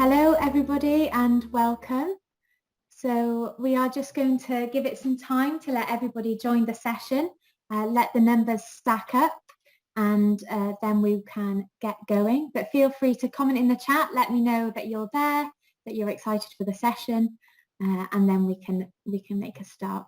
Hello everybody and welcome. So we are just going to give it some time to let everybody join the session, let the numbers stack up and then we can get going. But feel free to comment in the chat, let me know that you're there, that you're excited for the session and then we can make a start.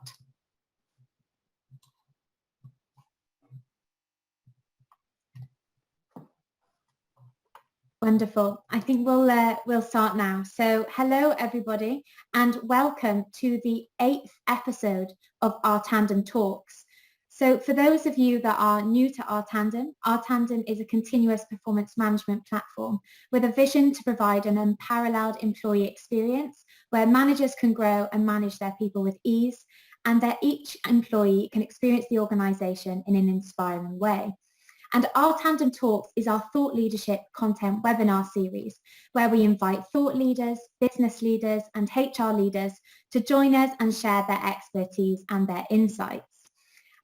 Wonderful. I think we'll start now. So hello everybody and welcome to the 8th episode of our Tandem Talks. So for those of you that are new to our Tandem is a continuous performance management platform with a vision to provide an unparalleled employee experience where managers can grow and manage their people with ease and that each employee can experience the organisation in an inspiring way. And our Tandem Talks is our thought leadership content webinar series where we invite thought leaders, business leaders and HR leaders to join us and share their expertise and their insights.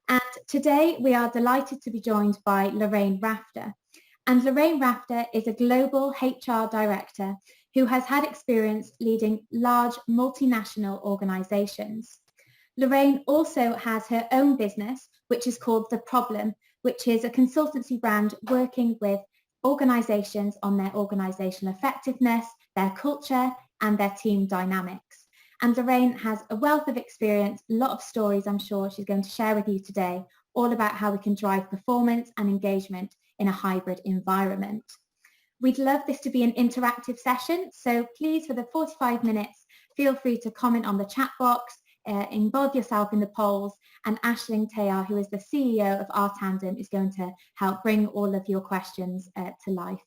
And today we are delighted to be joined by Lorraine Wrafter. And Lorraine Wrafter is a global HR director who has had experience leading large multinational organisations. Lorraine also has her own business, which is called The Problem, which is a consultancy brand working with organisations on their organisational effectiveness, their culture and their team dynamics. And Lorraine has a wealth of experience, a lot of stories I'm sure she's going to share with you today, all about how we can drive performance and engagement in a hybrid environment. We'd love this to be an interactive session, so please for the 45 minutes, feel free to comment on the chat box, involve yourself in the polls, and Aisling Tayar, who is the CEO of our Tandem, is going to help bring all of your questions to life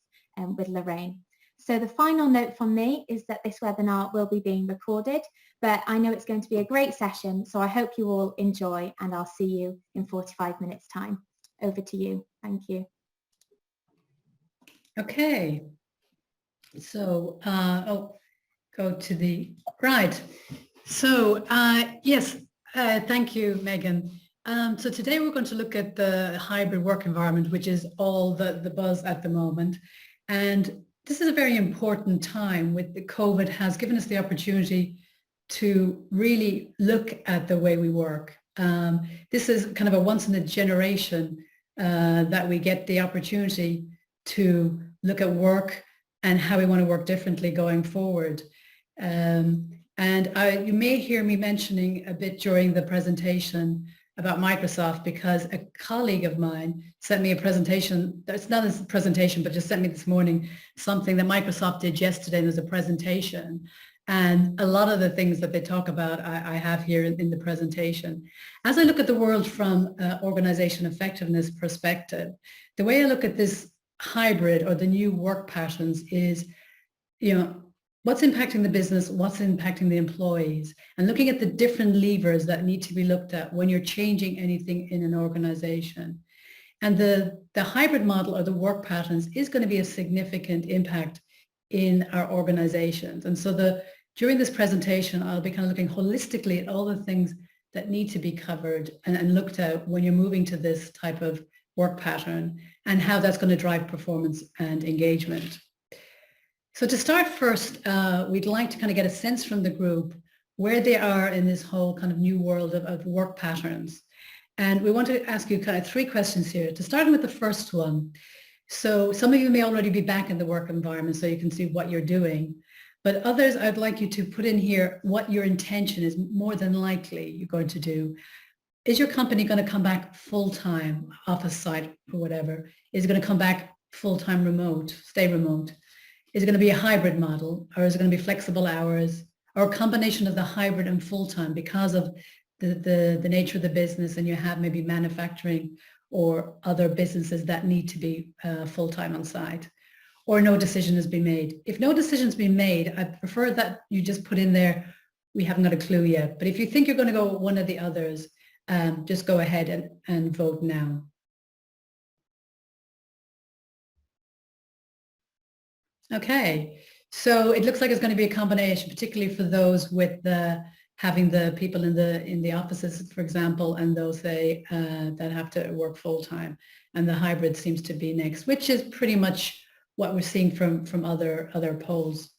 with Lorraine. So the final note from me is that this webinar will be being recorded, but I know it's going to be a great session, so I hope you all enjoy and I'll see you in 45 minutes time. Over to you. Thank you. Okay, so go to the right. So yes, thank you, Megan. So today we're going to look at the hybrid work environment, which is all the buzz at the moment. And this is a very important time with the COVID has given us the opportunity to really look at the way we work. This is kind of a once in a generation that we get the opportunity to look at work and how we want to work differently going forward. And you may hear me mentioning a bit during the presentation about Microsoft because a colleague of mine sent me a presentation. It's not a presentation, but just sent me this morning something that Microsoft did yesterday. There's a presentation. And a lot of the things that they talk about, I have here in the presentation. As I look at the world from organization effectiveness perspective, the way I look at this hybrid or the new work patterns is, what's impacting the business, what's impacting the employees, and looking at the different levers that need to be looked at when you're changing anything in an organization. And the hybrid model or the work patterns is going to be a significant impact in our organizations. And so during this presentation, I'll be kind of looking holistically at all the things that need to be covered and looked at when you're moving to this type of work pattern and how that's going to drive performance and engagement. So to start first, we'd like to kind of get a sense from the group where they are in this whole kind of new world of work patterns. And we want to ask you kind of 3 questions here. To start with the first one. So some of you may already be back in the work environment so you can see what you're doing. But others, I'd like you to put in here what your intention is more than likely you're going to do. Is your company going to come back full-time, office site or whatever? Is it going to come back full-time remote, stay remote? Is it going to be a hybrid model, or is it going to be flexible hours, or a combination of the hybrid and full-time because of the nature of the business, and you have maybe manufacturing or other businesses that need to be full-time on site, or no decision has been made? If no decision's been made, I prefer that you just put in there, we haven't got a clue yet. But if you think you're going to go with one of the others, just go ahead and vote now. Okay, so it looks like it's going to be a combination, particularly for those with having the people in the offices, for example, and those that have to work full time. And the hybrid seems to be next, which is pretty much what we're seeing from other polls.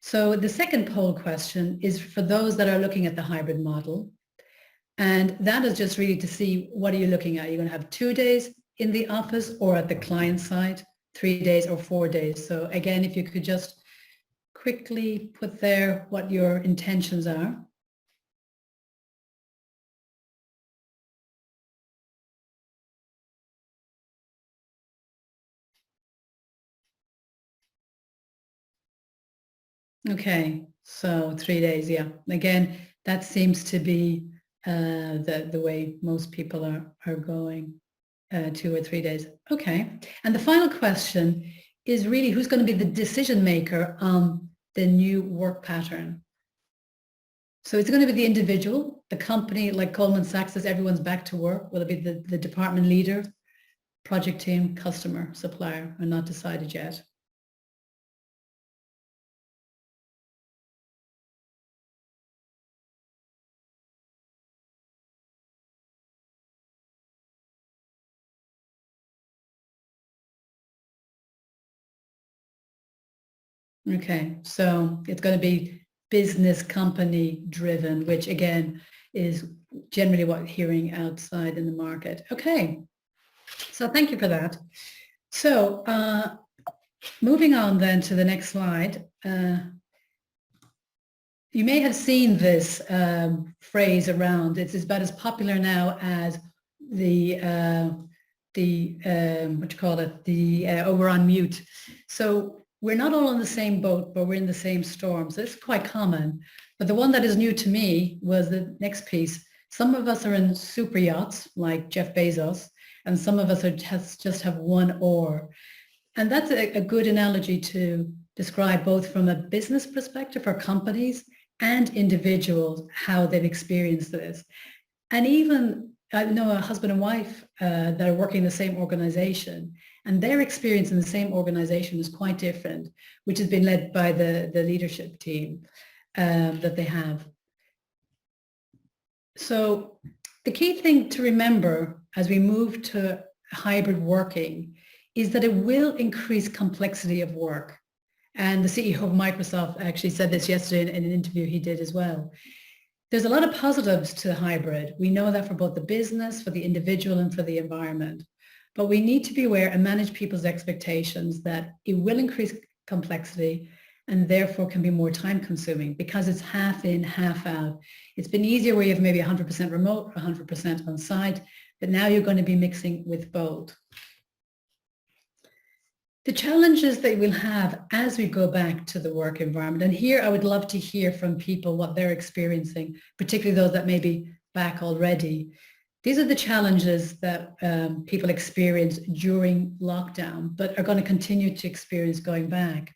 So the second poll question is for those that are looking at the hybrid model. And that is just really to see what are you looking at. You're going to have 2 days in the office or at the client side, 3 days or 4 days. So again, if you could just quickly put there what your intentions are. Okay, so 3 days, yeah. Again, that seems to be the way most people are going, 2 or 3 days. Okay, and the final question is really who's going to be the decision maker on the new work pattern? So it's going to be the individual, the company, like Goldman Sachs says, everyone's back to work. Will it be the department leader, project team, customer, supplier, are not decided yet. Okay, so it's going to be business company driven, which again is generally what we're hearing outside in the market. Okay, so thank you for that. So moving on then to the next slide. You may have seen this phrase around. It's about as popular now as the what you call it, oh, we're on mute. So we're not all on the same boat, but we're in the same storm. So it's quite common. But the one that is new to me was the next piece. Some of us are in super yachts like Jeff Bezos, and some of us just have one oar. And that's a good analogy to describe both from a business perspective for companies and individuals, how they've experienced this. And even I know a husband and wife that are working in the same organization, and their experience in the same organization is quite different, which has been led by the leadership team that they have. So the key thing to remember as we move to hybrid working is that it will increase complexity of work. And the CEO of Microsoft actually said this yesterday in an interview he did as well. There's a lot of positives to hybrid. We know that for both the business, for the individual, and for the environment. But we need to be aware and manage people's expectations that it will increase complexity and therefore can be more time consuming because it's half in, half out. It's been easier where you have maybe 100% remote, 100% on site, but now you're going to be mixing with both. The challenges that we'll have as we go back to the work environment, and here I would love to hear from people what they're experiencing, particularly those that may be back already. These are the challenges that people experience during lockdown, but are going to continue to experience going back.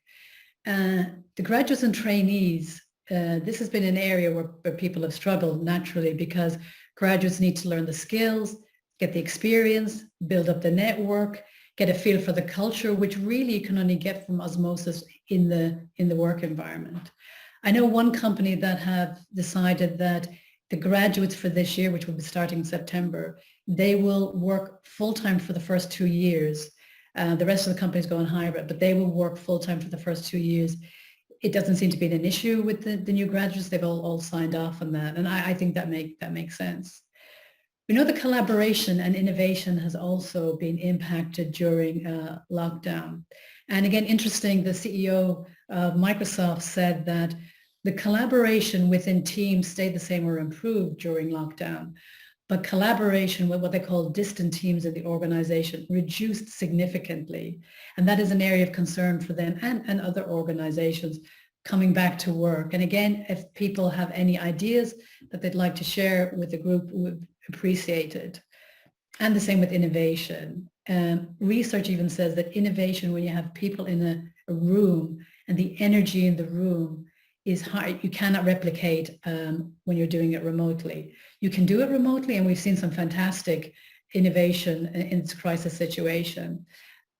The graduates and trainees, this has been an area where people have struggled naturally because graduates need to learn the skills, get the experience, build up the network, get a feel for the culture, which really you can only get from osmosis in the work environment. I know one company that have decided that the graduates for this year, which will be starting in September, they will work full-time for the first 2 years. The rest of the companies go on hybrid, but they will work full-time for the first 2 years. It doesn't seem to be an issue with the new graduates. They've all signed off on that. And I think that makes sense. We know the collaboration and innovation has also been impacted during lockdown. And again, interesting, the CEO of Microsoft said that the collaboration within teams stayed the same or improved during lockdown, but collaboration with what they call distant teams in the organization reduced significantly. And that is an area of concern for them and other organizations coming back to work. And again, if people have any ideas that they'd like to share with the group, would appreciate it. And the same with innovation. Research even says that innovation, when you have people in a room and the energy in the room is high, you cannot replicate when you're doing it remotely. You can do it remotely, and we've seen some fantastic innovation in this crisis situation.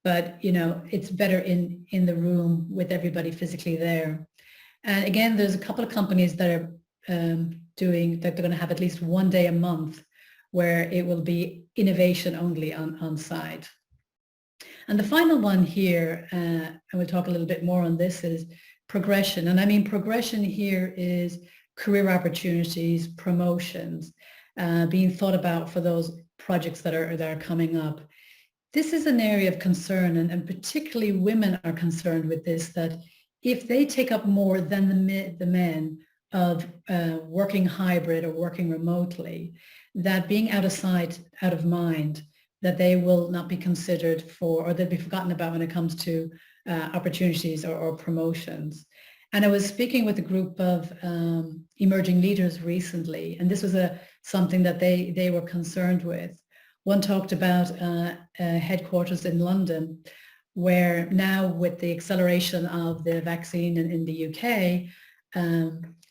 But it's better in the room with everybody physically there. And again, there's a couple of companies that are doing that. They're going to have at least one day a month where it will be innovation only on site. And the final one here, and we'll talk a little bit more on this, is progression. And I mean, progression here is career opportunities, promotions, being thought about for those projects that are coming up. This is an area of concern, and particularly women are concerned with this, that if they take up more than the men of working hybrid or working remotely, that being out of sight, out of mind, that they will not be considered for, or they'll be forgotten about when it comes to opportunities or promotions. And I was speaking with a group of emerging leaders recently, and this was something that they were concerned with. One talked about headquarters in London, where now with the acceleration of the vaccine in the UK,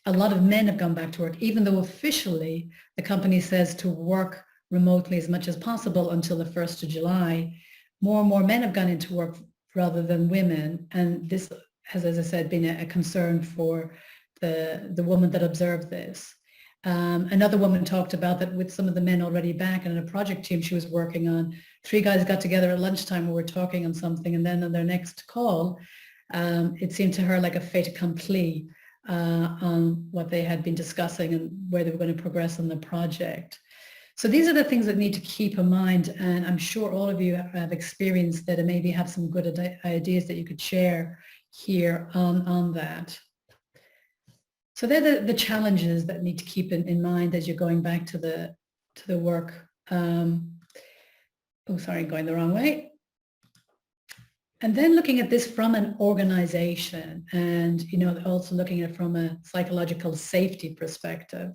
a lot of men have gone back to work, even though officially the company says to work remotely as much as possible until the 1st of July. More and more men have gone into work rather than women. And this has, as I said, been a concern for the woman that observed this. Another woman talked about that with some of the men already back and in a project team she was working on, 3 guys got together at lunchtime and were talking on something, and then on their next call, it seemed to her like a fait accompli on what they had been discussing and where they were going to progress on the project. So these are the things that need to keep in mind, and I'm sure all of you have experienced that and maybe have some good ideas that you could share here on that. So they're the challenges that need to keep in mind as you're going back to the work. Oh, sorry, going the wrong way. And then looking at this from an organization and, also looking at it from a psychological safety perspective.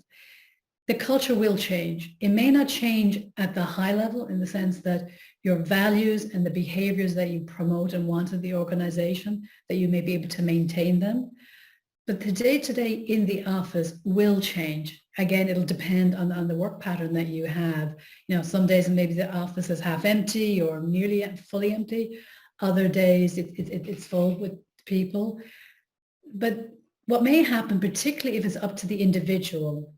The culture will change. It may not change at the high level in the sense that your values and the behaviors that you promote and want in the organization, that you may be able to maintain them. But the day-to-day in the office will change. Again, it'll depend on the work pattern that you have. Some days maybe the office is half empty or nearly fully empty. Other days it's full with people. But what may happen, particularly if it's up to the individual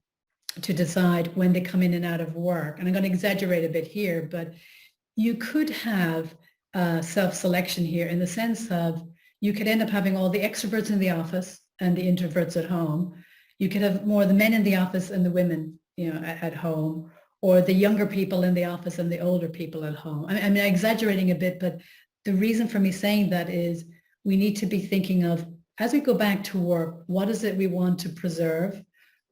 to decide when they come in and out of work, and I'm going to exaggerate a bit here, but you could have self-selection here in the sense of you could end up having all the extroverts in the office and the introverts at home. You could have more of the men in the office and the women, at home, or the younger people in the office and the older people at home. I mean, I'm exaggerating a bit, but the reason for me saying that is we need to be thinking of, as we go back to work, what is it we want to preserve?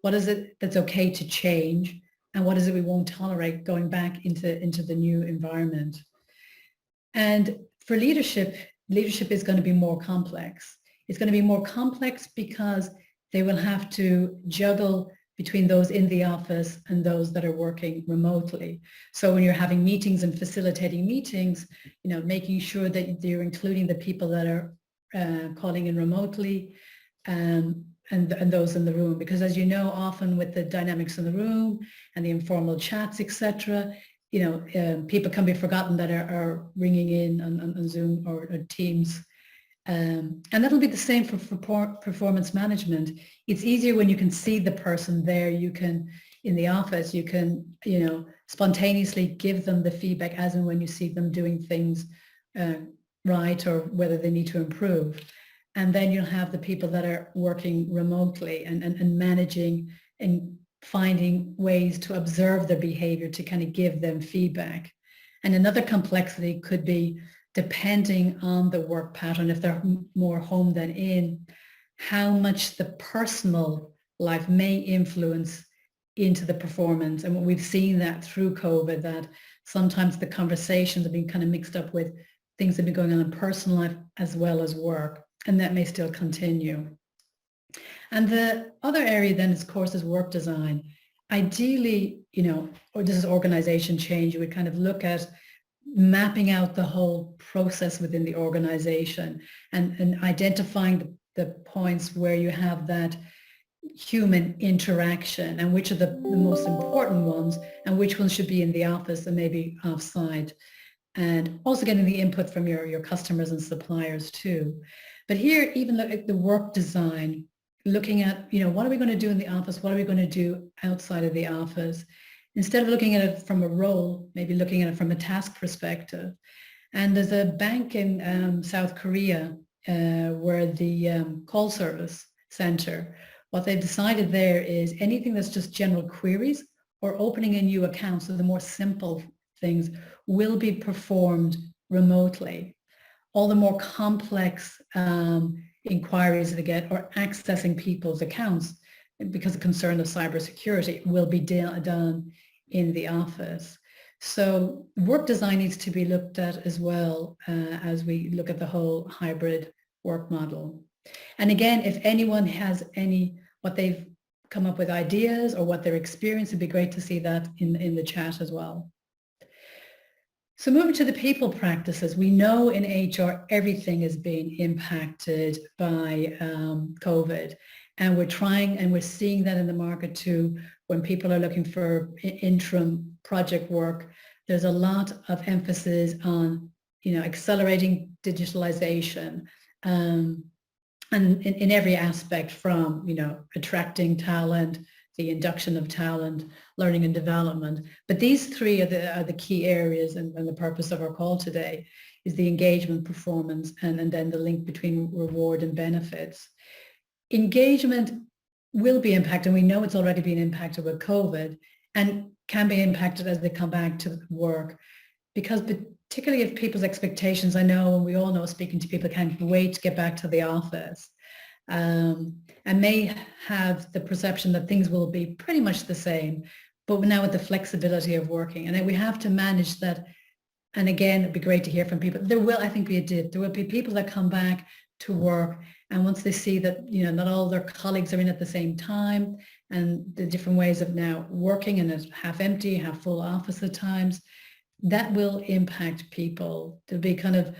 What is it that's okay to change? And what is it we won't tolerate going back into the new environment? And for leadership is going to be more complex. It's going to be more complex because they will have to juggle between those in the office and those that are working remotely. So when you're having meetings and facilitating meetings, making sure that you're including the people that are calling in remotely and those in the room. Because as you know, often with the dynamics in the room and the informal chats, etc., people can be forgotten that are ringing in on Zoom or Teams. And that'll be the same for performance management. It's easier when you can see the person there. You can, in the office, you can, spontaneously give them the feedback as and when you see them doing things right or whether they need to improve. And then you'll have the people that are working remotely and managing and finding ways to observe their behavior to kind of give them feedback. And another complexity could be, depending on the work pattern, if they're more home than in, how much the personal life may influence into the performance. And we've seen that through COVID, that sometimes the conversations have been kind of mixed up with things that have been going on in personal life as well as work, and that may still continue. And the other area then, of course, is work design. Ideally, or this is organization change, you would kind of look at mapping out the whole process within the organization and identifying the points where you have that human interaction and which are the most important ones and which ones should be in the office and maybe offsite, and also getting the input from your customers and suppliers too. But here, even look at the work design, looking at, what are we going to do in the office? What are we going to do outside of the office? Instead of looking at it from a role, maybe looking at it from a task perspective. And there's a bank in South Korea where the call service center, what they've decided there is anything that's just general queries or opening a new account, so the more simple things, will be performed remotely. All the more complex inquiries they get or accessing people's accounts because of concern of cybersecurity will be done in the office. So work design needs to be looked at as well as we look at the whole hybrid work model. And again, if anyone has what they've come up with ideas or what their experience, it'd be great to see that in the chat as well. So moving to the people practices, we know in HR everything is being impacted by COVID, and we're seeing that in the market too. When people are looking for interim project work, there's a lot of emphasis on, accelerating digitalization, and in every aspect from, attracting talent, the induction of talent, learning and development. But these three are the key areas, and the purpose of our call today is the engagement, performance, and then the link between reward and benefits. Engagement will be impacted, and we know it's already been impacted with COVID, and can be impacted as they come back to work, because particularly if people's expectations, I know, and we all know, speaking to people, can't wait to get back to the office. And may have the perception that things will be pretty much the same, but now with the flexibility of working. And then we have to manage that. And again, it'd be great to hear from people. There will be people that come back to work, and once they see that, not all their colleagues are in at the same time, and the different ways of now working in a half empty, half full office at times, that will impact people. There'll be kind of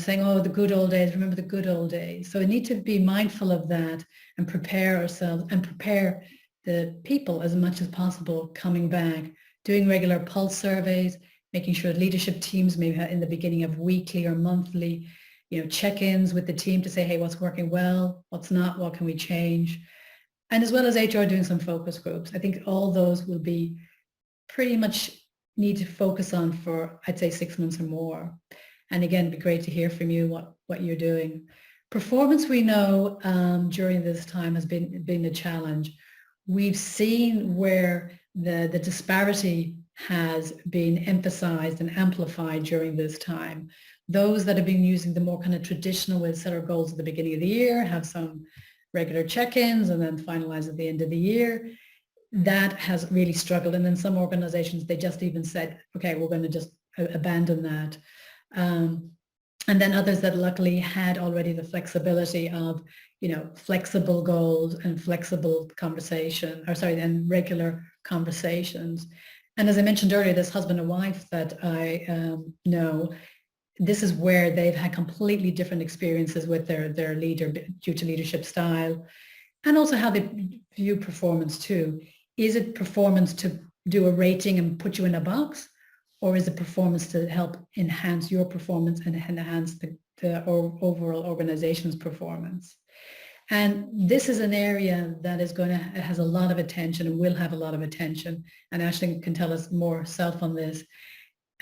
saying, oh, the good old days, remember the good old days. So we need to be mindful of that and prepare ourselves and prepare the people as much as possible coming back, doing regular pulse surveys, making sure leadership teams maybe in the beginning of weekly or monthly, check-ins with the team to say, hey, what's working well, what's not, what can we change? And as well as HR doing some focus groups. I think all those will be pretty much need to focus on for, I'd say, 6 months or more. And again, it'd be great to hear from you what you're doing. Performance, we know during this time has been a challenge. We've seen where the disparity has been emphasized and amplified during this time. Those that have been using the more kind of traditional way to set our goals at the beginning of the year, have some regular check-ins and then finalize at the end of the year, that has really struggled. And then some organizations, they just even said, okay, we're going to just abandon that. And then others that luckily had already the flexibility of, flexible goals and flexible conversation, and regular conversations. And as I mentioned earlier, this husband and wife that I know, this is where they've had completely different experiences with their leader due to leadership style, and also how they view performance too. Is it performance to do a rating and put you in a box? Or is it performance to help enhance your performance and enhance the overall organization's performance? And this is an area that has a lot of attention and will have a lot of attention. And Ashley can tell us more self on this.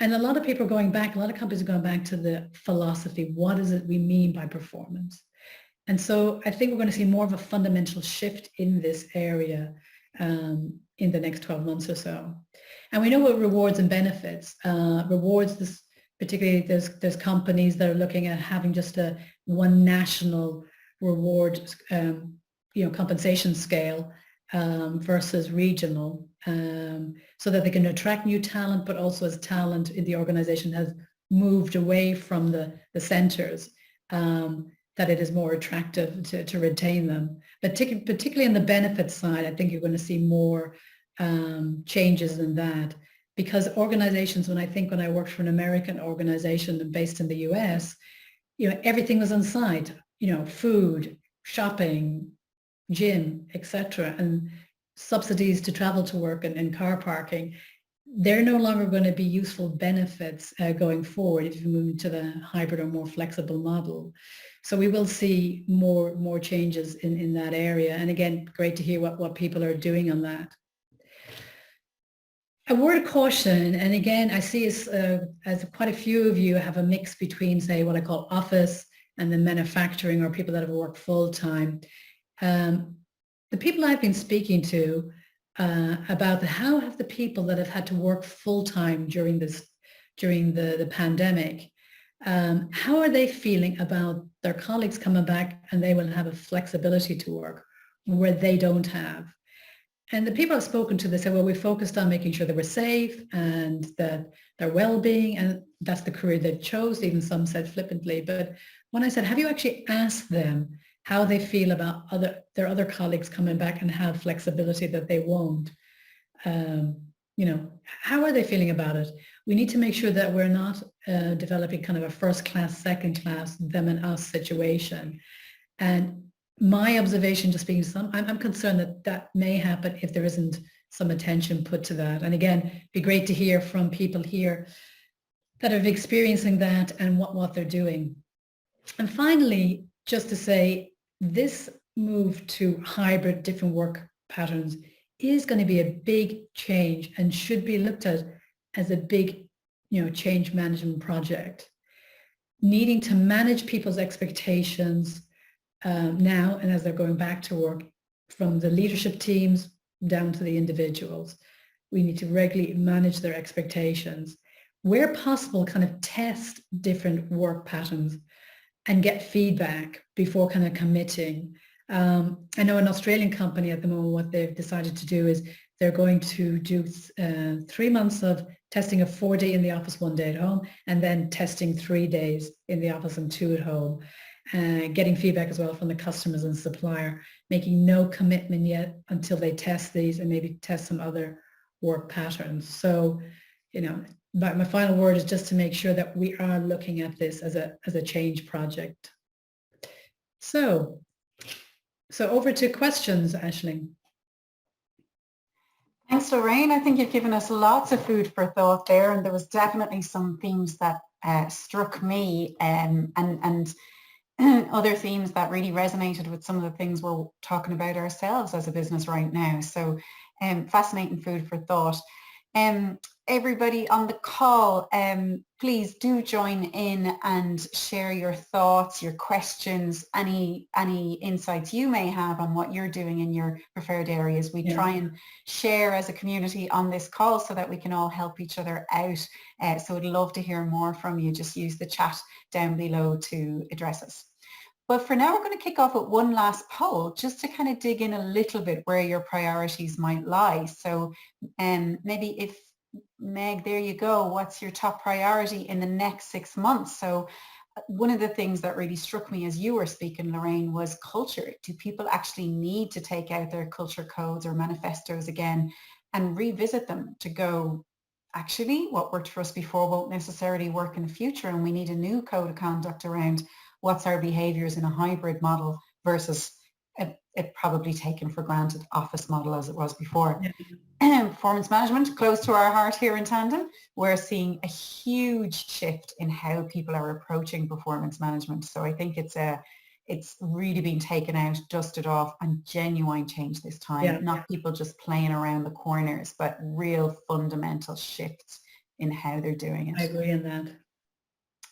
And a lot of people are going back, a lot of companies are going back to the philosophy. What is it we mean by performance? And so I think we're going to see more of a fundamental shift in this area in the next 12 months or so. And we know what rewards and benefits. Rewards, particularly there's companies that are looking at having just one national reward, compensation scale versus regional, so that they can attract new talent, but also as talent in the organization has moved away from the centers, that it is more attractive to retain them. But particularly in the benefits side, I think you're going to see more changes in that, because organizations, when I worked for an American organization based in the US, everything was on site, food, shopping, gym, etc., and subsidies to travel to work and car parking. They're no longer going to be useful benefits going forward if you move into the hybrid or more flexible model. So we will see more changes in that area. And again, great to hear what people are doing on that. A word of caution, and again, I see as quite a few of you have a mix between, say, what I call office and the manufacturing or people that have worked full-time. The people I've been speaking to about how have the people that have had to work full-time during the pandemic, how are they feeling about their colleagues coming back and they will have a flexibility to work where they don't have? And the people I've spoken to, they say, well, we focused on making sure they were safe and that their well-being, and that's the career they chose, even some said flippantly. But when I said, have you actually asked them how they feel about their other colleagues coming back and have flexibility that they won't? How are they feeling about it? We need to make sure that we're not developing kind of a first class, second class, them and us situation. And my observation, just being I'm concerned that may happen if there isn't some attention put to that. And again, it'd be great to hear from people here that are experiencing that and what they're doing. And finally, just to say, this move to hybrid, different work patterns is going to be a big change and should be looked at as a big, change management project. Needing to manage people's expectations now and as they're going back to work, from the leadership teams down to the individuals. We need to regularly manage their expectations. Where possible, kind of test different work patterns and get feedback before kind of committing. I know an Australian company at the moment, what they've decided to do is they're going to do 3 months of testing, a 4-day in the office, 1 day at home, and then testing 3 days in the office and 2 at home. Getting feedback as well from the customers and supplier, making no commitment yet until they test these and maybe test some other work patterns. So, but my final word is just to make sure that we are looking at this as a change project. So over to questions, Aisling. Thanks, Lorraine. I think you've given us lots of food for thought there, and there was definitely some themes that struck me and other themes that really resonated with some of the things we're talking about ourselves as a business right now. So fascinating food for thought. Everybody on the call, please do join in and share your thoughts, your questions, any insights you may have on what you're doing in your preferred areas. We try and share as a community on this call so that we can all help each other out. So I'd love to hear more from you. Just use the chat down below to address us. But for now, we're going to kick off with one last poll just to kind of dig in a little bit where your priorities might lie. So maybe if Meg, there you go. What's your top priority in the next 6 months? So one of the things that really struck me as you were speaking, Lorraine, was culture. Do people actually need to take out their culture codes or manifestos again and revisit them to go, actually, what worked for us before won't necessarily work in the future, and we need a new code of conduct around what's our behaviors in a hybrid model versus it probably taken for granted office model as it was before. Performance management, close to our heart here in Tandem. We're seeing a huge shift in how people are approaching performance management. So I think it's really been taken out, dusted off, and genuine change this time. Not people just playing around the corners, but real fundamental shifts in how they're doing it. I agree on that.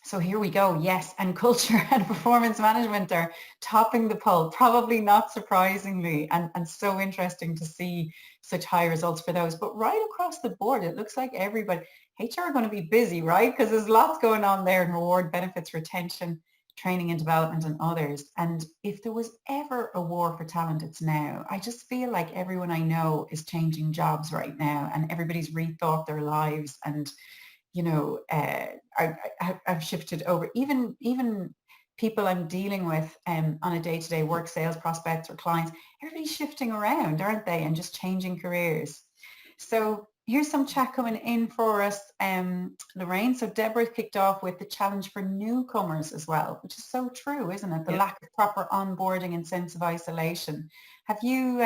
So here we go. Yes, and culture and performance management are topping the poll, probably not surprisingly, and so interesting to see such high results for those. But right across the board, it looks like everybody, HR are going to be busy, right? Because there's lots going on there in reward, benefits, retention, training and development, and others. And if there was ever a war for talent, it's now. I just feel like everyone I know is changing jobs right now, and everybody's rethought their lives, and I've shifted over. Even people I'm dealing with on a day-to-day work, sales prospects or clients, everybody's shifting around, aren't they? And just changing careers. So here's some chat coming in for us, Lorraine. So Deborah kicked off with the challenge for newcomers as well, which is so true, isn't it? The lack of proper onboarding and sense of isolation. Have you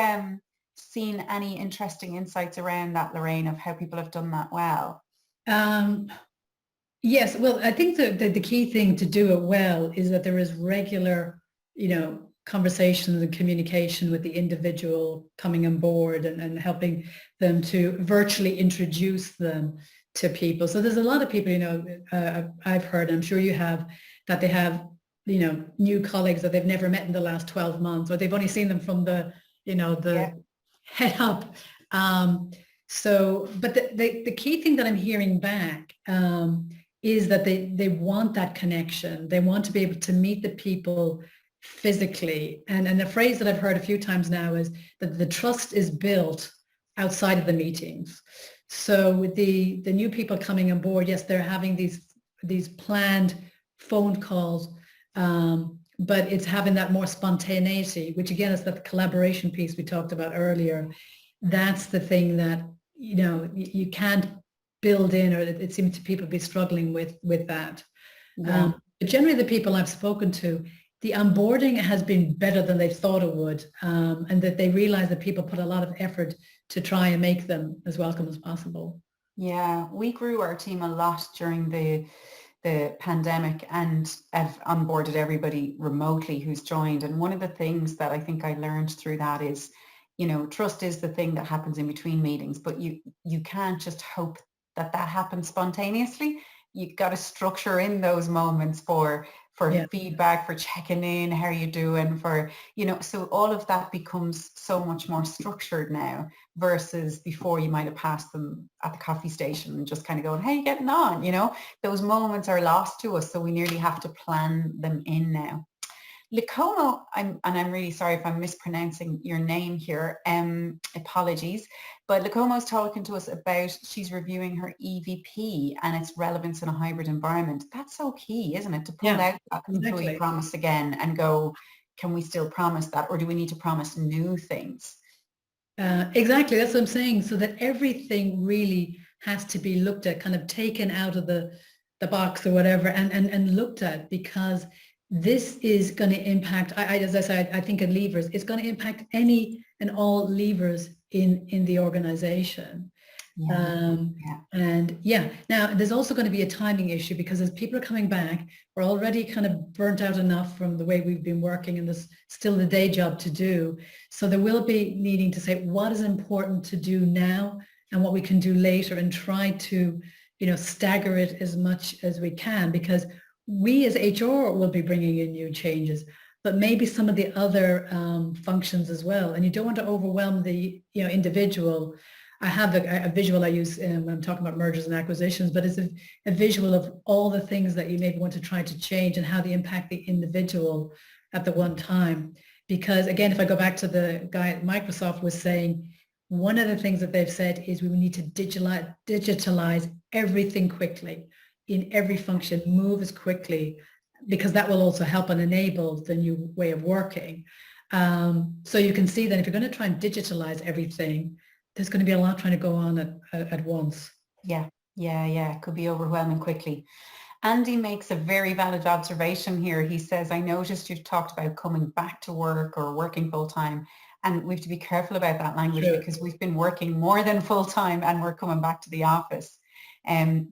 seen any interesting insights around that, Lorraine, of how people have done that well? Yes, well, I think the key thing to do it well is that there is regular, conversations and communication with the individual coming on board and helping them to virtually introduce them to people. So there's a lot of people, I've heard, I'm sure you have, that they have new colleagues that they've never met in the last 12 months, or they've only seen them from the head up. But the key thing that I'm hearing back is that they want that connection. They want to be able to meet the people physically. And the phrase that I've heard a few times now is that the trust is built outside of the meetings. So with the new people coming on board, yes, they're having these planned phone calls, but it's having that more spontaneity, which again is that collaboration piece we talked about earlier. That's the thing that, you can't build in, or it seems to people be struggling with that. Yeah. But generally the people I've spoken to, the onboarding has been better than they thought it would, and that they realize that people put a lot of effort to try and make them as welcome as possible. Yeah, we grew our team a lot during the pandemic and have onboarded everybody remotely who's joined. And one of the things that I think I learned through that is, trust is the thing that happens in between meetings, but you can't just hope that happens spontaneously. You've got to structure in those moments for feedback, for checking in, how are you doing, so all of that becomes so much more structured now versus before you might have passed them at the coffee station and just kind of going, hey, you getting on, those moments are lost to us. So we nearly have to plan them in now. Licomo, I'm really sorry if I'm mispronouncing your name here, apologies, but Licomo's talking to us about she's reviewing her EVP and its relevance in a hybrid environment. That's so key, isn't it? To pull out that employee promise again and go, can we still promise that, or do we need to promise new things? Exactly, that's what I'm saying. So that everything really has to be looked at, kind of taken out of the box or whatever, and looked at, because this is going to impact, as I said, I think in levers, it's going to impact any and all levers in the organization. And now there's also going to be a timing issue, because as people are coming back, we're already kind of burnt out enough from the way we've been working, and there's still the day job to do. So there will be needing to say what is important to do now and what we can do later, and try to, stagger it as much as we can, because we as HR will be bringing in new changes, but maybe some of the other functions as well. And you don't want to overwhelm the individual. I have a visual I use when I'm talking about mergers and acquisitions, but it's a visual of all the things that you maybe want to try to change and how they impact the individual at the one time. Because again, if I go back to the guy at Microsoft was saying, one of the things that they've said is we need to digitalize everything quickly in every function, move as quickly, because that will also help and enable the new way of working. So you can see that if you're going to try and digitalize everything, there's going to be a lot trying to go on at once. Yeah. It could be overwhelming quickly. Andy makes a very valid observation here. He says, I noticed you've talked about coming back to work or working full time, and we have to be careful about that language because we've been working more than full time and we're coming back to the office.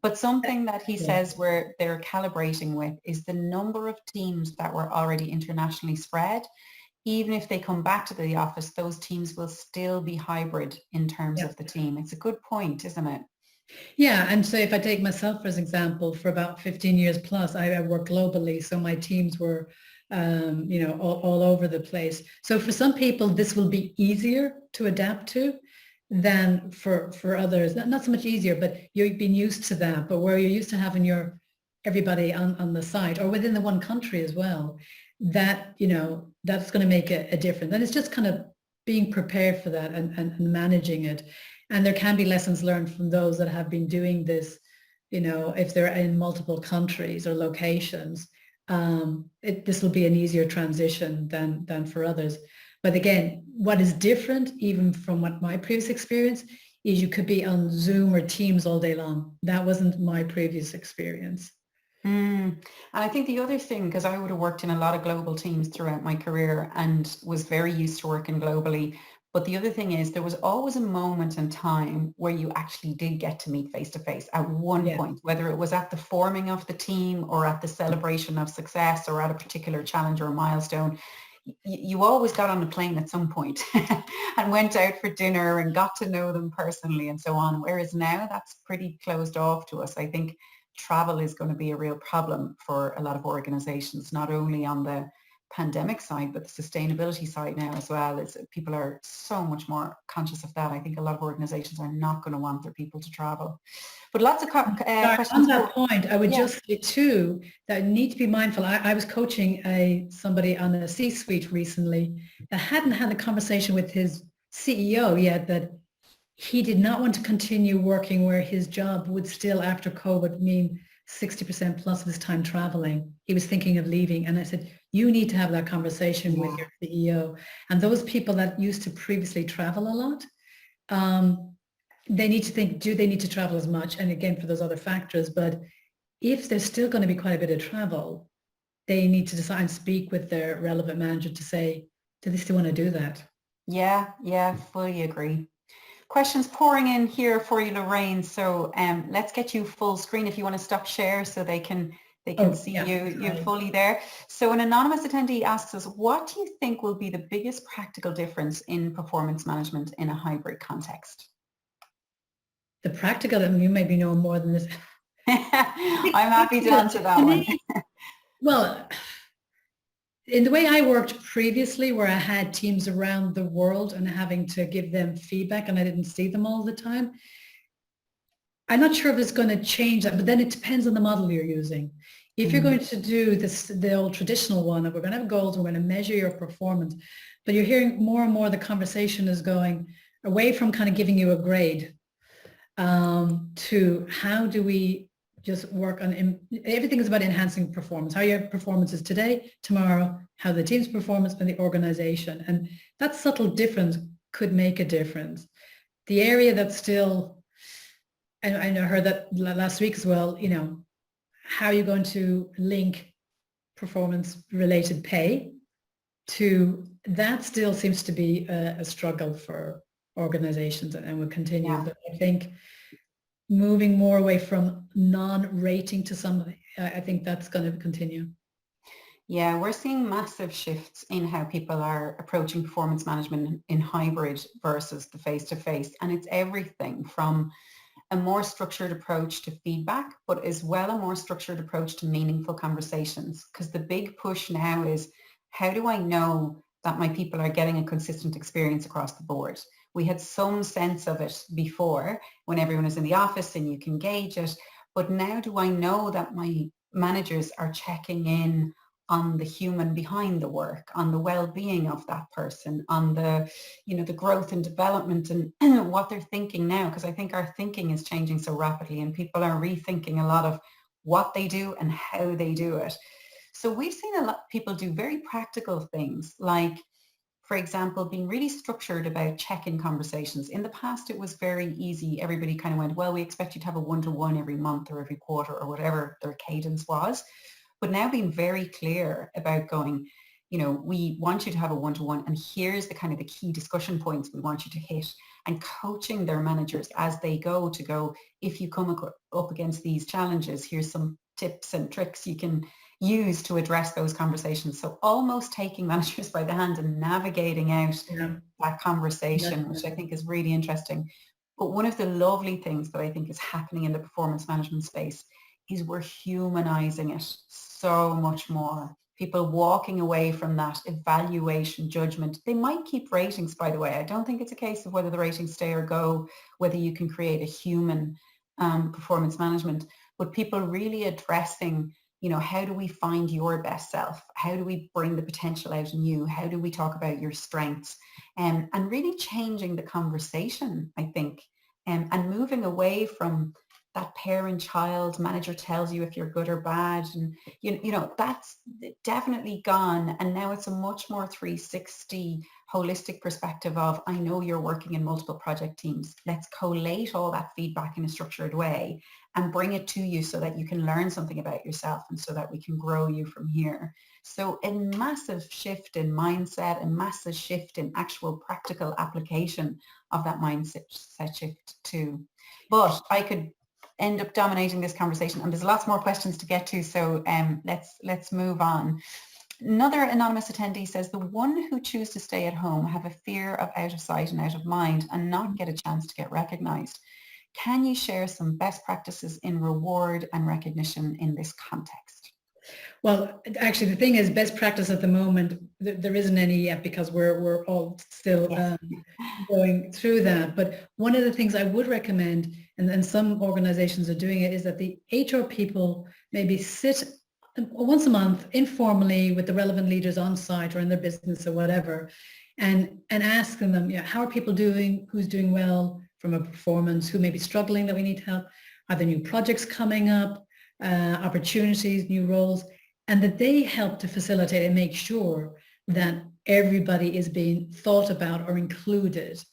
But something that he says where they're calibrating with is the number of teams that were already internationally spread. Even if they come back to the office, those teams will still be hybrid in terms of the team. It's a good point, isn't it? Yeah, and so if I take myself as example, for about 15 years plus, I worked globally, so my teams were, all over the place. So for some people, this will be easier to adapt to than for others. Not so much easier, but you've been used to that. But where you're used to having everybody on the site or within the one country as well, that, that's going to make a difference. And it's just kind of being prepared for that and managing it. And there can be lessons learned from those that have been doing this, if they're in multiple countries or locations. This will be an easier transition than for others. But again, what is different, even from what my previous experience, is you could be on Zoom or Teams all day long. That wasn't my previous experience. And I think the other thing, because I would have worked in a lot of global teams throughout my career and was very used to working globally. But the other thing is there was always a moment in time where you actually did get to meet face to face at one point, whether it was at the forming of the team or at the celebration of success or at a particular challenge or a milestone. You always got on a plane at some point and went out for dinner and got to know them personally and so on. Whereas now that's pretty closed off to us. I think travel is going to be a real problem for a lot of organizations, not only on the pandemic side, but the sustainability side now as well. Is people are so much more conscious of that. I think a lot of organizations are not going to want their people to travel. But lots of questions. On that point, I would just say too that need to be mindful. I was coaching somebody on a C-suite recently that hadn't had a conversation with his CEO yet, that he did not want to continue working where his job would still, after COVID, mean 60% plus of his time traveling. He was thinking of leaving. And I said, you need to have that conversation with your CEO. And those people that used to previously travel a lot, they need to think, do they need to travel as much? And again, for those other factors. But if there's still going to be quite a bit of travel, they need to decide and speak with their relevant manager to say, do they still want to do that? Yeah, fully agree. Questions pouring in here for you, Lorraine. So let's get you full screen if you want to stop share so they can see you fully there. So an anonymous attendee asks us, what do you think will be the biggest practical difference in performance management in a hybrid context? The practical, and you maybe know more than this. I'm happy to answer that one. Well, in the way I worked previously, where I had teams around the world and having to give them feedback and I didn't see them all the time, I'm not sure if it's going to change that, but then it depends on the model you're using. If you're going to do the old traditional one of we're going to have goals, we're going to measure your performance, but you're hearing more and more the conversation is going away from kind of giving you a grade to how do we just work on, everything is about enhancing performance, how your performance is today, tomorrow, how the team's performance and the organization. And that subtle difference could make a difference. The area that's still, and I heard that last week as well, how are you going to link performance related pay to that still seems to be a struggle for organizations and will continue. But I think moving more away from non-rating to something, I think that's going to continue. Yeah, we're seeing massive shifts in how people are approaching performance management in hybrid versus the face-to-face. And it's everything from a more structured approach to feedback, but as well a more structured approach to meaningful conversations. Because the big push now is, how do I know that my people are getting a consistent experience across the board? We had some sense of it before when everyone is in the office and you can gauge it. But now do I know that my managers are checking in on the human behind the work, on the well-being of that person, on the, the growth and development and what they're thinking now? Because I think our thinking is changing so rapidly and people are rethinking a lot of what they do and how they do it. So we've seen a lot of people do very practical things like, for example, being really structured about check-in conversations. In the past, it was very easy. Everybody kind of went, well, we expect you to have a one-to-one every month or every quarter or whatever their cadence was. But now being very clear about going, we want you to have a one-to-one and here's the kind of the key discussion points we want you to hit, and coaching their managers as they go to go, if you come up against these challenges, here's some tips and tricks you can use to address those conversations. So almost taking managers by the hand and navigating out that conversation, which I think is really interesting. But one of the lovely things that I think is happening in the performance management space is we're humanizing it so much more. People walking away from that evaluation judgment. They might keep ratings, by the way. I don't think it's a case of whether the ratings stay or go, whether you can create a human performance management, but people really addressing, how do we find your best self? How do we bring the potential out in you? How do we talk about your strengths? And really changing the conversation, I think, and moving away from that parent-child, manager tells you if you're good or bad. And, that's definitely gone. And now it's a much more 360 holistic perspective of, I know you're working in multiple project teams. Let's collate all that feedback in a structured way and bring it to you so that you can learn something about yourself and so that we can grow you from here. So a massive shift in mindset, a massive shift in actual practical application of that mindset shift too. But I could end up dominating this conversation and there's lots more questions to get to. So let's move on. Another anonymous attendee says, the one who choose to stay at home have a fear of out of sight and out of mind and not get a chance to get recognized. Can you share some best practices in reward and recognition in this context? Well, actually, the thing is, best practice at the moment, there isn't any yet because we're all still Yes. going through that. But one of the things I would recommend, and some organizations are doing it, is that the HR people maybe sit once a month informally with the relevant leaders on site or in their business or whatever, and asking them, how are people doing? Who's doing well from a performance? Who may be struggling that we need help? Are there new projects coming up? Opportunities, new roles? And that they help to facilitate and make sure that everybody is being thought about or included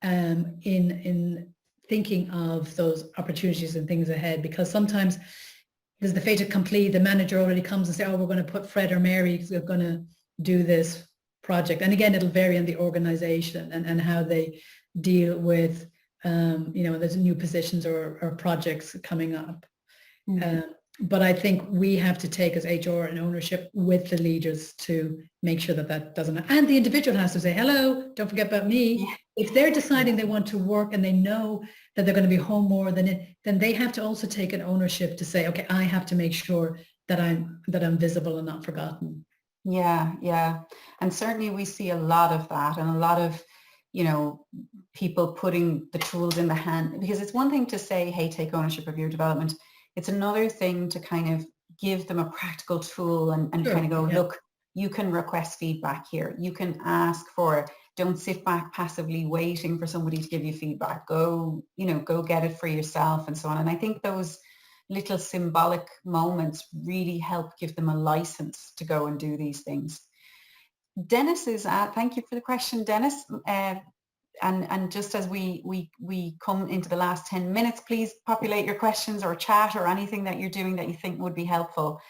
in thinking of those opportunities and things ahead. Because sometimes there's the fait accompli, the manager already comes and says, oh, we're going to put Fred or Mary because we're going to do this project. And again, it'll vary on the organization and how they deal with, there's new positions or projects coming up. But I think we have to take as HR an ownership with the leaders to make sure that doesn't, and the individual has to say, hello, don't forget about me. Yeah. If they're deciding they want to work and they know that they're going to be home more then they have to also take an ownership to say, okay, I have to make sure that I'm visible and not forgotten. Yeah. And certainly we see a lot of that and a lot of, people putting the tools in the hand, because it's one thing to say, hey, take ownership of your development. It's another thing to kind of give them a practical tool and Sure, kind of go, yeah. look, you can request feedback here. You can ask for it. Don't sit back passively waiting for somebody to give you feedback. Go get it for yourself and so on. And I think those little symbolic moments really help give them a license to go and do these things. Dennis is thank you for the question, Dennis. And just as we come into the last 10 minutes, please populate your questions or chat or anything that you're doing that you think would be helpful.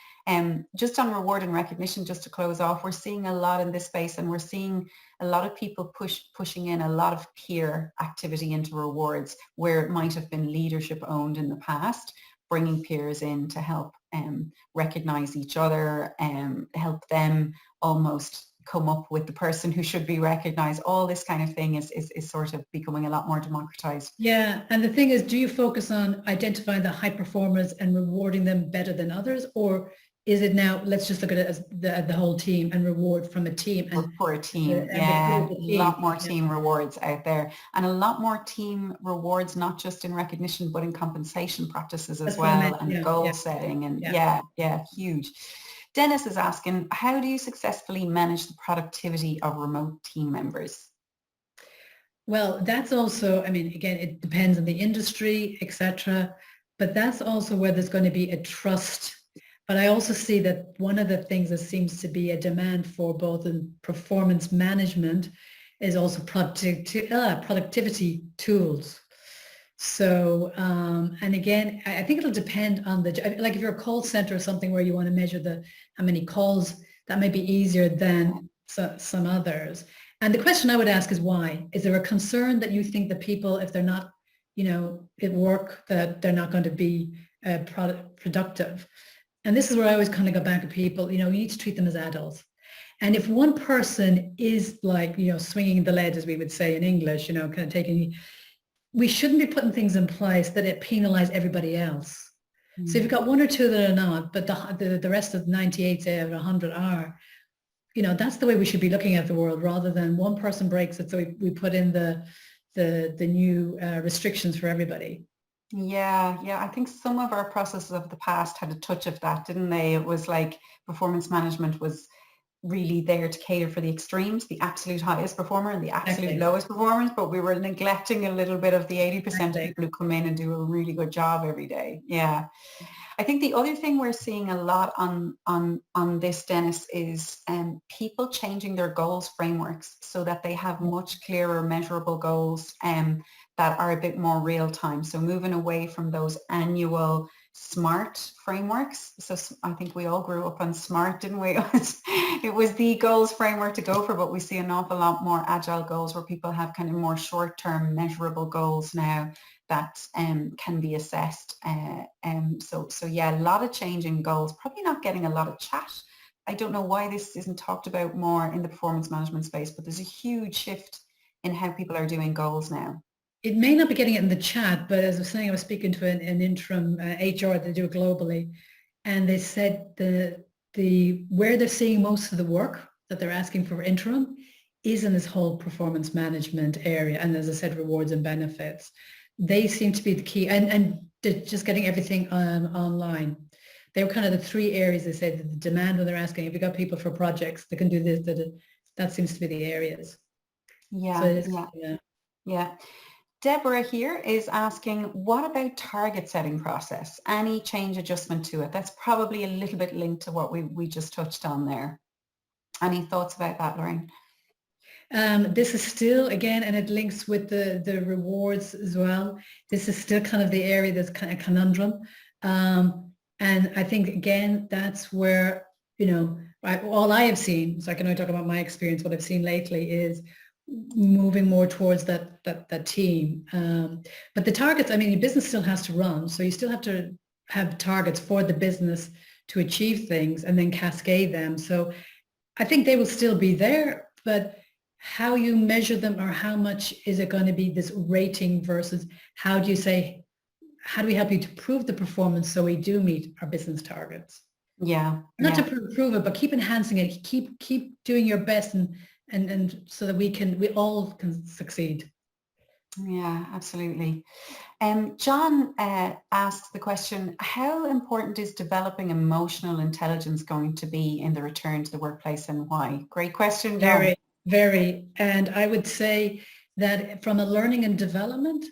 Just on reward and recognition, just to close off, we're seeing a lot in this space and we're seeing a lot of people pushing in a lot of peer activity into rewards where it might have been leadership owned in the past, bringing peers in to help recognize each other, help them almost come up with the person who should be recognized. All this kind of thing is sort of becoming a lot more democratized. Yeah, and the thing is, do you focus on identifying the high performers and rewarding them better than others, or is it now, let's just look at it as the whole team and reward from a team? And for a team, a lot more team rewards out there, and a lot more team rewards, not just in recognition, but in compensation practices as well, and goal setting, and huge. Dennis is asking, how do you successfully manage the productivity of remote team members? Well, that's also, again, it depends on the industry, etc. But that's also where there's going to be a trust. But I also see that one of the things that seems to be a demand for both in performance management is also productivity tools. So, and again, I think it'll depend on like if you're a call center or something where you want to measure how many calls, that may be easier than some others. And the question I would ask is why? Is there a concern that you think that people, if they're not, at work, that they're not going to be productive? And this is where I always kind of go back to people, you need to treat them as adults. And if one person is like, swinging the lead, as we would say in English, kind of taking, we shouldn't be putting things in place that it penalize everybody else. Mm. So if you've got one or two that are not, but the rest of 98 say out of 100 are, that's the way we should be looking at the world, rather than one person breaks it, so we put in the new restrictions for everybody. Yeah. I think some of our processes of the past had a touch of that, didn't they? It was like performance management was really there to cater for the extremes, the absolute highest performer and the absolute lowest performers, but we were neglecting a little bit of the 80% of people who come in and do a really good job every day. Yeah. I think the other thing we're seeing a lot on this, Dennis, is people changing their goals frameworks so that they have much clearer measurable goals that are a bit more real time. So moving away from those annual SMART frameworks. So I think we all grew up on SMART, didn't we? It was the goals framework to go for, but we see an awful lot more agile goals where people have kind of more short-term measurable goals now that can be assessed. So yeah, a lot of change in goals, probably not getting a lot of chat. I don't know why this isn't talked about more in the performance management space, but there's a huge shift in how people are doing goals now. it may not be getting it in the chat, but as I was saying, I was speaking to an interim HR, they do it globally, and they said where they're seeing most of the work that they're asking for interim is in this whole performance management area. And as I said, rewards and benefits. They seem to be the key, and just getting everything online. They were kind of the three areas they said that the demand when they're asking, if you got people for projects that can do this, that seems to be the areas. Yeah, So yeah. Deborah here is asking, what about target setting process? Any change adjustment to it? That's probably a little bit linked to what we just touched on there. Any thoughts about that, Lorraine? This is still, again, and it links with the rewards as well. This is still kind of the area that's kind of conundrum. And I think, again, that's where, all I have seen, so I can only talk about my experience, what I've seen lately is moving more towards that team. But the targets, I mean, your business still has to run. So you still have to have targets for the business to achieve things and then cascade them. So I think they will still be there, but how you measure them or how much is it going to be this rating versus how do we help you to prove the performance so we do meet our business targets? Yeah. Not to prove it, but keep enhancing it. Keep doing your best and so that we all can succeed. Yeah, absolutely. John asks the question, how important is developing emotional intelligence going to be in the return to the workplace and why? Great question, John. Very, very. And I would say that from a learning and development,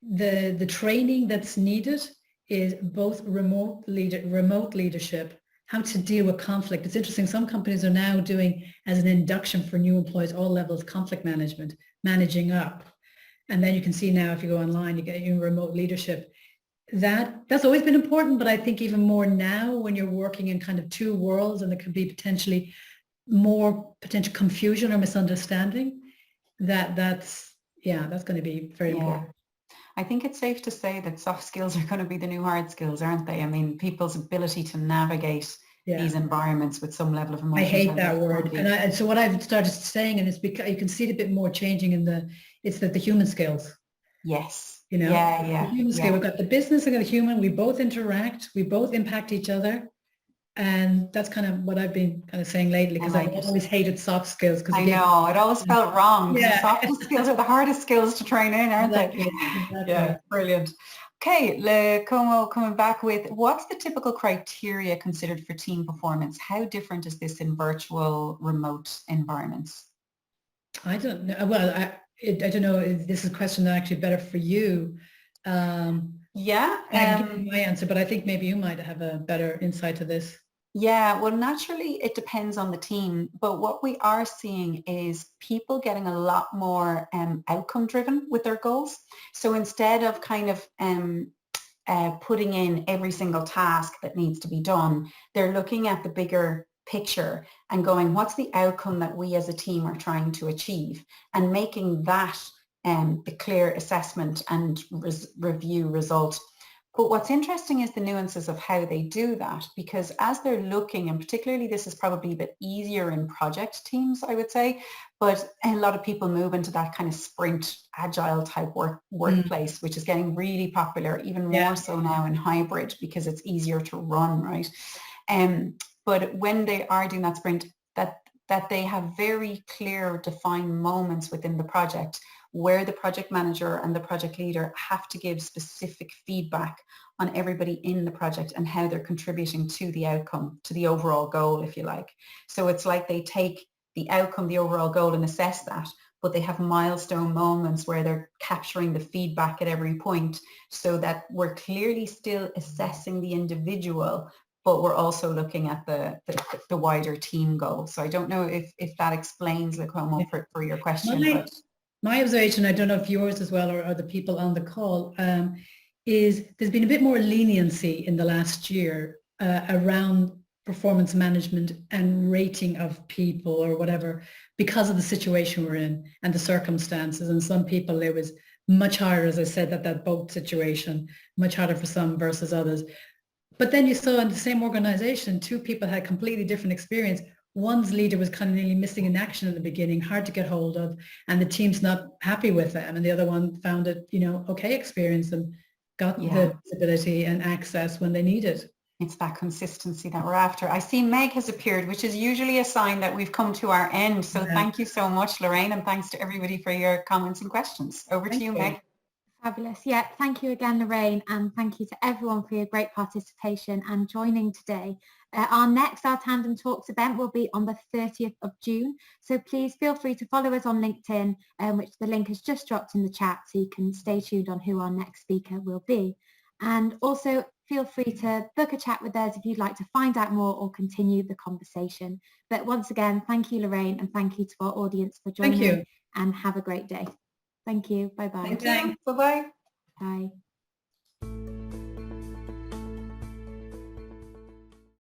the training that's needed is both remote leadership, how to deal with conflict. It's interesting, some companies are now doing as an induction for new employees, all levels, conflict management, managing up. And then you can see now if you go online, you get your remote leadership. That's always been important, but I think even more now when you're working in kind of two worlds and there could be potentially more potential confusion or misunderstanding, that's going to be very important. I think it's safe to say that soft skills are going to be the new hard skills, aren't they? I mean, people's ability to navigate these environments with some level of emotion. I hate that word. And so what I've started saying, and it's because you can see it a bit more changing it's the human skills. Yes. The human skill. We've got the business and the human. We both interact. We both impact each other. And that's kind of what I've been kind of saying lately, because I've always hated soft skills. I know, it always felt wrong. Yeah. Soft skills are the hardest skills to train in, aren't they? Exactly. Yeah, brilliant. Okay, Le Como coming back with, what's the typical criteria considered for team performance? How different is this in virtual remote environments? I don't know. Well, I don't know if this is a question that actually better for you. I can give you my answer, but I think maybe you might have a better insight to this. Yeah, well, naturally, it depends on the team. But what we are seeing is people getting a lot more outcome driven with their goals. So instead of kind of putting in every single task that needs to be done, they're looking at the bigger picture and going, what's the outcome that we as a team are trying to achieve, and making that the clear assessment and review result. But what's interesting is the nuances of how they do that, because as they're looking, and particularly this is probably a bit easier in project teams, I would say, but a lot of people move into that kind of sprint, agile type workplace, which is getting really popular, even more so now in hybrid, because it's easier to run, right? But when they are doing that sprint, that they have very clear defined moments within the project where the project manager and the project leader have to give specific feedback on everybody in the project and how they're contributing to the outcome, to the overall goal, if you like. So it's like they take the outcome, the overall goal, and assess that, but they have milestone moments where they're capturing the feedback at every point, so that we're clearly still assessing the individual, but we're also looking at the wider team goal. So I don't know if that explains, Le Como, for your question. My observation, I don't know if yours as well or the people on the call, is there's been a bit more leniency in the last year around performance management and rating of people or whatever, because of the situation we're in and the circumstances. And some people, it was much harder, as I said, that boat situation, much harder for some versus others. But then you saw in the same organization, two people had completely different experience, one's leader was kind of nearly missing in action in the beginning, hard to get hold of, and the team's not happy with them, and the other one found it, okay experience and got the visibility and access when they need it. It's that consistency that we're after. I see Meg has appeared, which is usually a sign that we've come to our end. So thank you so much, Lorraine, and thanks to everybody for your comments and questions. Over to you, Meg. Fabulous. Yeah, thank you again, Lorraine, and thank you to everyone for your great participation and joining today. Our Tandem Talks event will be on the 30th of June. So please feel free to follow us on LinkedIn, which the link has just dropped in the chat, so you can stay tuned on who our next speaker will be. And also feel free to book a chat with us if you'd like to find out more or continue the conversation. But once again, thank you, Lorraine, and thank you to our audience for joining. Thank you. And have a great day. Thank you. Bye-bye. Thank you. Bye-bye. Bye.